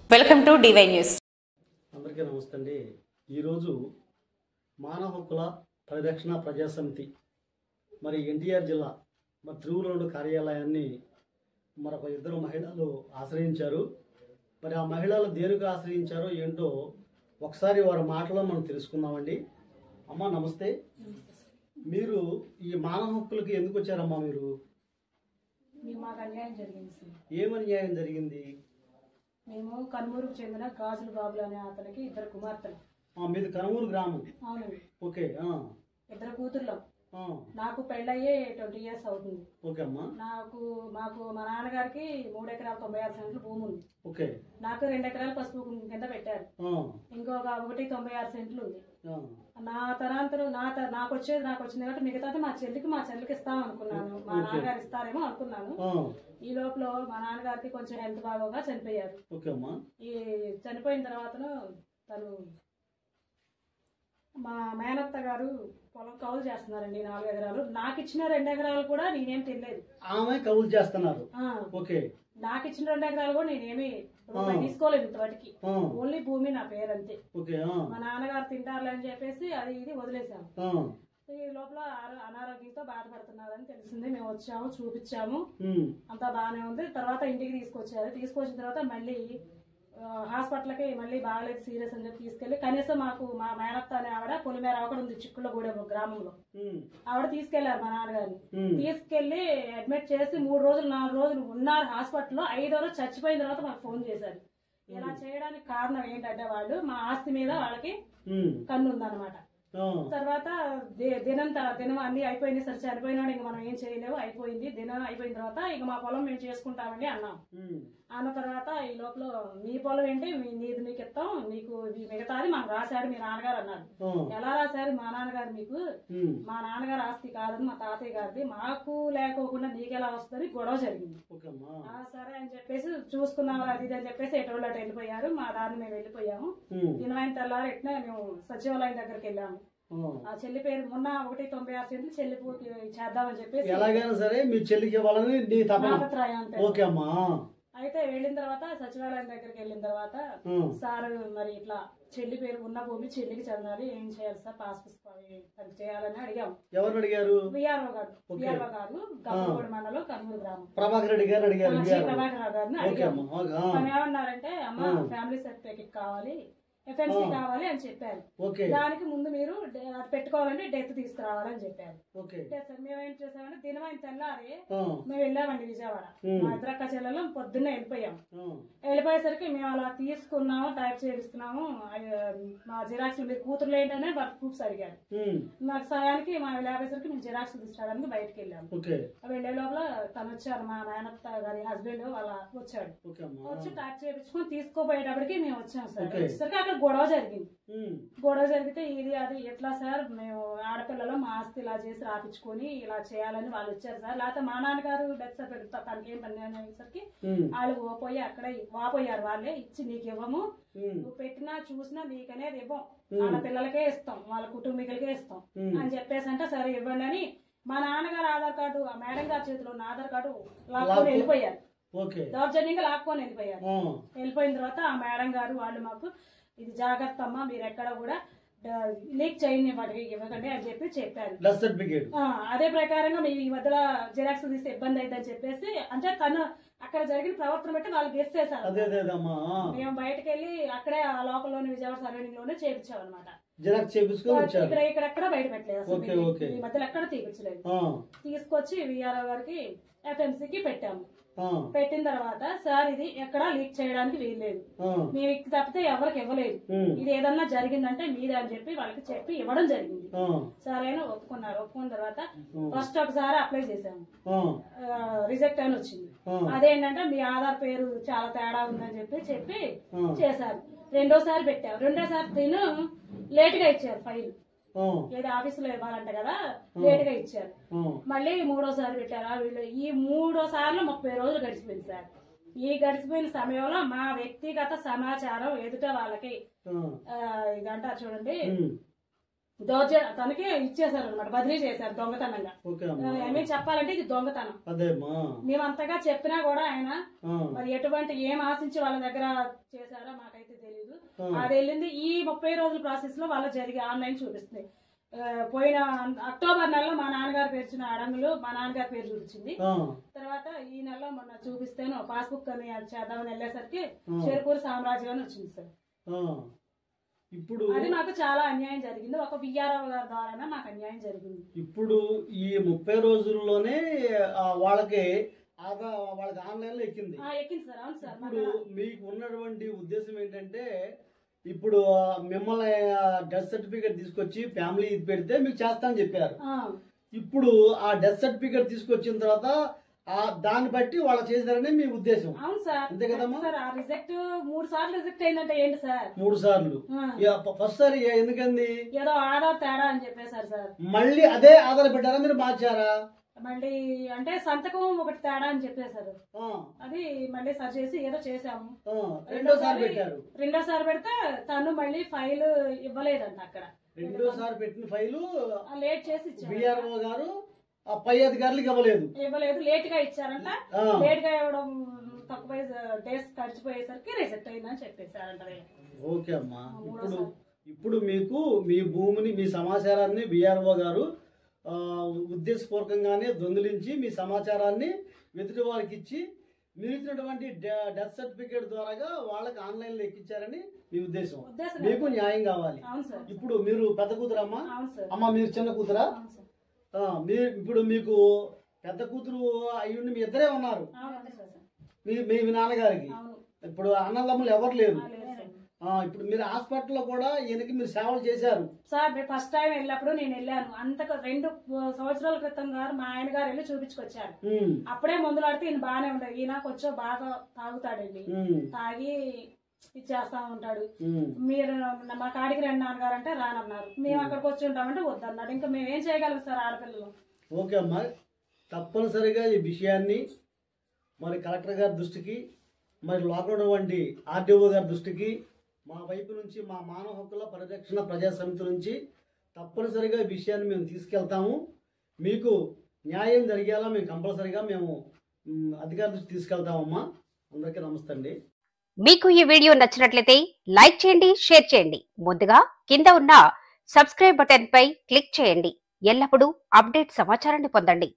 Welcome to DY news. అందరికీ నమస్తే అండి. ఈరోజు మానవ హక్కుల పరిరక్షణ ప్రజా సమితి మరి ఎన్టీఆర్ జిల్లా తిరువులోడు కార్యాలయాన్ని మరొక ఇద్దరు మహిళలు ఆశ్రయించారు. మరి ఆ మహిళలు దేనికి ఆశ్రయించారో ఏంటో ఒకసారి వారి మాటలో మనం తెలుసుకుందామండి. అమ్మ నమస్తే. మీరు ఈ మానవ హక్కులకి ఎందుకు వచ్చారమ్మా? మాకు అన్యాయం జరిగింది సార్. ఏం అన్యాయం జరిగింది? మేము కనుమూరుకు చెందిన గాజుల బాబులు అనే అతనికి ఇద్దరు కుమార్తెలు. మీది కనుమూరు గ్రామం? అవునండి. ఓకే. ఇద్దరు కూతుర్లు. నాకు పెళ్ళయ్యే 20 years అవుతుంది. ఓకే అమ్మా. మాకు మా నాన్నగారికి 3 ఎకరాల 96 సెంట్లు భూమి ఉంది. ఓకే. నాకు 2 ఎకరాలు పసుపు కింద పెట్టారు. ఇంకొక 1.96 సెంట్లు ఉంది. నా తరాంతరం నాకు వచ్చింది కాబట్టి మిగతాది మా చెల్లికి ఇస్తాం అనుకున్నాను. మా నాన్నగారు ఇస్తారేమో అనుకున్నాను. ఈ లోపల మా నాన్నగారికి కొంచెం హెల్త్ బాగోగా చనిపోయారు. ఈ చనిపోయిన తర్వాత తను మా మేనత్త గారు పొలం కౌలు చేస్తున్నారండి 4 ఎకరాలు. నాకు ఇచ్చిన 2 ఎకరాలు కూడా నేనేం తినలేదు. ఆమె కౌలు చేస్తున్నారు. ఓకే. నాకు ఇచ్చిన 2 ఎకరాలు కూడా నేనేమి తీసుకోలేదు ఇంతవాటికి. ఓన్లీ భూమి నా పేరు అంతే. మా నాన్నగారు తింటారులే అని చెప్పేసి అది ఇది వదిలేసాము. ఈ లోపల అనారోగ్యంతో బాధపడుతున్నారని తెలిసింది. మేము వచ్చాము, చూపించాము, అంతా బాగానే ఉంది. తర్వాత ఇంటికి తీసుకొచ్చిన తర్వాత మళ్ళీ హాస్పిటల్కి మళ్ళీ బాగాలేదు సీరియస్ అని చెప్పి తీసుకెళ్లి కనీసం మాకు మా మేనత్త అనే ఆవిడ పొలిమేర ఆవిడ ఉంది చిక్కుళ్ళగూడెం గ్రామంలో. ఆవిడ తీసుకెళ్లారు మా నాన్నగారిని. తీసుకెళ్లి అడ్మిట్ చేసి 3 రోజులు 4 రోజులు ఉన్నారు హాస్పిటల్లో. 5వ రోజు చచ్చిపోయిన తర్వాత మాకు ఫోన్ చేశారు. ఇలా చేయడానికి కారణం ఏంటంటే వాళ్ళు మా ఆస్తి మీద వాళ్ళకి కన్ను ఉందన్నమాట. తర్వాత దినం అన్ని అయిపోయింది. సరే చనిపోయినాడు, ఇంక మనం ఏం చేయలేవు, అయిపోయింది. దినం అయిపోయిన తర్వాత ఇంక మా పొలం మేము చేసుకుంటామండి అన్నాం. అన్న తర్వాత ఈ లోపల మీ పొలం ఏంటి, నీది మీకు ఇస్తాం, నీకు మిగతాది మాకు రాశారు మీ నాన్నగారు అన్నారు. ఎలా రాశారు? మా నాన్నగారు మీకు మా నాన్నగారు ఆస్తి కాదని మా తాతయ్య గారిది, మాకు లేకోకుండా నీకెలా వస్తుంది గొడవ జరిగింది. సరే అని చెప్పేసి చూసుకున్నాం అది ఇది అని చెప్పేసి ఎటువంటి అటు వెళ్ళిపోయారు. మా దాన్ని మేము వెళ్ళిపోయాము. దినమైన తెల్లారు ఎట్లా మేము సచివాలయం దగ్గరికి వెళ్ళాము. ఆ చెల్లి పేరు మొన్న 1.96 సెంట్లు చెల్లి పూర్తి చేద్దామని చెప్పేసి ఎలాగైనా సరే మీ చెల్లికి ఇవ్వాలని అయితే వెళ్ళిన తర్వాత సచివాలయం దగ్గరికి వెళ్ళిన తర్వాత సార్ మరి ఇట్లా చెల్లి పేరు ఉన్న భూమి చెల్లికి చెందాలి, ఏం చేయాలి సార్ పాస్పోర్ట్ చేయాలని అడిగాము. ఎవరు అడిగారు? విఆర్ఓ గారు గంపగూడ మండలం కనుమూరు గ్రామం ప్రభాకర్ రెడ్డి గారు అడిగారు. ప్రభాకర్ రావు గారిని అడిగాము. తను ఏమన్నారంటే అమ్మ ఫ్యామిలీ సర్టిఫికేట్ కావాలి, ఎఫ్ఎంసీ కావాలి అని చెప్పారు. దానికి ముందు మీరు పెట్టుకోవాలంటే డెత్ తీసుకురావాలని చెప్పారు. మేము ఏం చేసామంటే దినమైన తెల్లారి మేము వెళ్ళామండి విజయవాడ. మా ఇద్దరక్క చెల్లెలు పొద్దున్నే వెళ్ళిపోయేసరికి మేము అలా తీసుకున్నాము, టైప్ చేపిస్తున్నాము. మా జిరాక్స్ మీరు కూతురు ఏంటనే వర్క్ ప్రూఫ్స్ అడిగారు. నాకు సమయానికి మా వెళ్ళేసరికి మేము జిరాక్స్ తీసుకురావడానికి బయటకు వెళ్ళాము. వెళ్ళే లోపల తను వచ్చారు, మా నాయనత్త గారి హస్బెండ్ వాళ్ళ వచ్చాడు. వచ్చి టైప్ చేయించుకుని తీసుకోపోయేటప్పటికి మేము వచ్చాము సార్. వచ్చేసరికి అక్కడ గొడవ జరిగితే ఇది అది ఎట్లా సార్, మేము ఆడపిల్లలు మా ఆస్తి ఇలా చేసి రాపించుకొని ఇలా చేయాలని వాళ్ళు వచ్చారు సార్. లేకపోతే మా నాన్నగారు డెత్ సర్టిఫికేట్ తనకేం పని అనేసరికి వాళ్ళు పోయి అక్కడే వాపోయారు. వాళ్ళే ఇచ్చి నీకు ఇవ్వము, నువ్వు పెట్టినా చూసినా నీకనేది ఇవ్వం, ఆడపిల్లలకే ఇస్తాం, వాళ్ళ కుటుంబీకులకే ఇస్తాం అని చెప్పేసి అంటే సరే ఇవ్వండి అని మా నాన్నగారు ఆధార్ కార్డు ఆ మేడం గారి చేతిలో ఉన్న ఆధార్ కార్డు లాక్కొని వెళ్ళిపోయారు. దౌర్జన్యంగా లాక్కొని వెళ్ళిపోయిన తర్వాత ఆ మేడం గారు వాళ్ళు మాకు ఇది జాగ్రత్త అమ్మా, మీరు ఎక్కడ కూడా లీక్ చేయని వాటికి ఇవ్వకండి అని చెప్పారు. అదే ప్రకారంగా మేము ఈ మధ్యలో జిరాక్స్ తీస్తే ఇబ్బంది అయిందని చెప్పేసి అంటే తను అక్కడ జరిగిన ప్రవర్తన బట్టి వాళ్ళు గెస్ చేశారు. మేము బయటకు వెళ్ళి అక్కడే ఆ లోకల్లోని విజయవాడ సరౌండింగ్ లోనే చేయించాం అనమాట. ఇక్కడెక్కడ బయట పెట్టలేదు, ఈ మధ్యలో ఎక్కడ తీపించలేదు. తీసుకొచ్చి విఆర్ఓ గారికి ఎఫ్ఎంసీకి పెట్టాము. పెట్టిన తర్వాత సార్ ఇది ఎక్కడా లీక్ చేయడానికి వీల్లేదు, మేము తప్పితే ఎవరికి ఇవ్వలేదు, ఇది ఏదన్నా జరిగిందంటే మీదే అని చెప్పి వాళ్ళకి చెప్పి ఇవ్వడం జరిగింది. సరైన ఒప్పుకున్నారు. ఒప్పుకున్న తర్వాత ఫస్ట్ ఒకసారి అప్లై చేసాము, రిజెక్ట్ అని వచ్చింది. అదేంటంటే మీ ఆధార్ పేరు చాలా తేడా ఉందని చెప్పి చేశారు. రెండోసారి పెట్టాము. రెండోసారి తిను లేట్ గా ఇచ్చారు ఫైల్, ఏదో ఆఫీసులో ఇవ్వాలంట కదా, లేట్ గా ఇచ్చారు. మళ్ళీ 3వసారి పెట్టారు. వీళ్ళు ఈ 3వ సార్లు 30 రోజులు గడిచిపోయింది సార్. ఈ గడిచిపోయిన సమయంలో మా వ్యక్తిగత సమాచారం ఎదుట వాళ్ళకి ఇదంటారు చూడండి తనకి ఇచ్చేసారు అనమాట, బదిలీ చేశారు దొంగతనంగా. చెప్పాలంటే ఇది దొంగతనం. మేమంతగా చెప్పినా కూడా ఆయన మరి ఎటువంటి ఏం ఆశించి వాళ్ళ దగ్గర చేశారో మాకైతే తెలియదు. అది వెళ్ళింది ఈ 30 రోజుల ప్రాసెస్ లో వాళ్ళ జరిగి ఆన్లైన్ చూపిస్తుంది. పోయిన అక్టోబర్ నెలలో మా నాన్నగారు పేర్చిన అడంగులు మా నాన్నగారి పేరు చూపించింది. తర్వాత ఈ నెలలో మొన్న చూపిస్తేను పాస్బుక్ అని చేద్దామని వెళ్ళేసరికి చెరుకూరు సామ్రాజ్యం అని వచ్చింది సార్. ఇప్పుడు అది మాకు చాలా అన్యాయం జరిగింది. ఒక విఆర్ఓ గారి ద్వారా మాకు అన్యాయం జరిగింది. ఇప్పుడు ఈ 30 రోజుల్లోనే వాళ్ళకి ఆన్లైన్ లో ఎక్కింది సార్. అవును సార్. ఇప్పుడు మీకు ఉన్నటువంటి ఉద్దేశం ఏంటంటే ఇప్పుడు మిమ్మల్ని డెత్ సర్టిఫికేట్ తీసుకొచ్చి ఫ్యామిలీ ఇది పెడితే మీకు చేస్తామని చెప్పారు. ఇప్పుడు ఆ డెత్ సర్టిఫికేట్ తీసుకొచ్చిన తర్వాత దాన్ని బట్టి వాళ్ళు చేశారని మీ ఉద్దేశం. అవును సార్. అంతే కదమ్మా. రిజెక్ట్ 3 సార్లు రిజెక్ట్ అయిందంటే ఏంటి సార్? 3 సార్లు. ఫస్ట్ సారి ఎందుకంది? ఏదో ఆధార్ తేడా అని చెప్పేశారు సార్. మళ్ళీ అదే ఆధార్ పెట్టారా మీరు మార్చారా? మళ్ళీ అంటే సంతకం ఒకటి తేడా అని చెప్పేశారు. అది మళ్ళీ సర్చ్ చేసి ఏదో చేసాము. రెండోసారి పెడితే తను మళ్ళీ ఫైల్ ఇవ్వలేదంట. అక్కడ రెండోసారి పెట్టిన ఫైలు లేట్ చేసి ఇచ్చారు. బిఆర్ఓ గారు పై అధికారులకు ఇవ్వలేదు, లేట్ గా ఇచ్చారంట. లేట్ గా ఇవ్వడం తక్కువ డేస్ గడిచిపోయేసరికి రిజెక్ట్ అయిందని చెప్పేశారంట. ఓకే అమ్మా. ఇప్పుడు మీకు మీ భూమిని మీ సమాచారాన్ని బిఆర్ఓ గారు ఉద్దేశపూర్వకంగానే దొంగిలించి మీ సమాచారాన్ని ఎదుటి వారికి ఇచ్చి మీరు ఇచ్చినటువంటి డెత్ సర్టిఫికేట్ ద్వారా వాళ్ళకి ఆన్లైన్ లో ఎక్కించారని మీ ఉద్దేశం. మీకు న్యాయం కావాలి. ఇప్పుడు మీరు పెద్ద కూతురు అమ్మ మీరు చిన్న కూతురా? ఇప్పుడు మీకు పెద్ద కూతురు అయ్యుండి మీ ఇద్దరే ఉన్నారు మీ నాన్నగారికి. ఇప్పుడు అన్నదమ్ములు ఎవరు లేరు. ఇప్పుడు మీరు హాస్పిటల్లో కూడా ఈయనకి మీరు సేవలు చేశారు సార్. ఫస్ట్ టైం వెళ్ళినప్పుడు నేను వెళ్ళాను. అంతకు 2 సంవత్సరాల క్రితం గారు మా ఆయన గారు వెళ్ళి చూపించుకొచ్చారు. అప్పుడే మందులు ఆడితే ఈయన బాగానే ఉంటాడు. ఈయన కొంచెం బాగా తాగుతాడండి. తాగి ఇచ్చేస్తా ఉంటాడు. మీరు మా కాడికి రండి నాన్నగారు అంటే రానన్నారు. మేము అక్కడికి వచ్చి ఉంటామంటే వద్దన్నాడు. ఇంకా మేము ఏం చేయగలం సార్ ఆడపిల్లలు? ఓకే అమ్మా, తప్పనిసరిగా ఈ విషయాన్ని మరి కలెక్టర్ గారి దృష్టికి, మరి లోకల్ వంటి ఆర్డీఓ గారి దృష్టికి, మా వైపు నుంచి మా మానవ హక్కుల పరిరక్షణ ప్రజా సమితి నుంచి తప్పనిసరిగా ఈ విషయాన్ని మేము తీసుకెళ్తాము. మీకు న్యాయం జరిగేలా మేము కంపల్సరిగా మేము అధికారుల దృష్టికి తీసుకెళ్తామమ్మా. అందరికీ నమస్తే అండి. మీకు ఈ వీడియో నచ్చినట్లయితే లైక్ చేయండి, షేర్ చేయండి. ముందుగా కింద ఉన్న సబ్స్క్రైబ్ బటన్ పై క్లిక్ చేయండి. ఎల్లప్పుడూ అప్డేట్ సమాచారాన్ని పొందండి.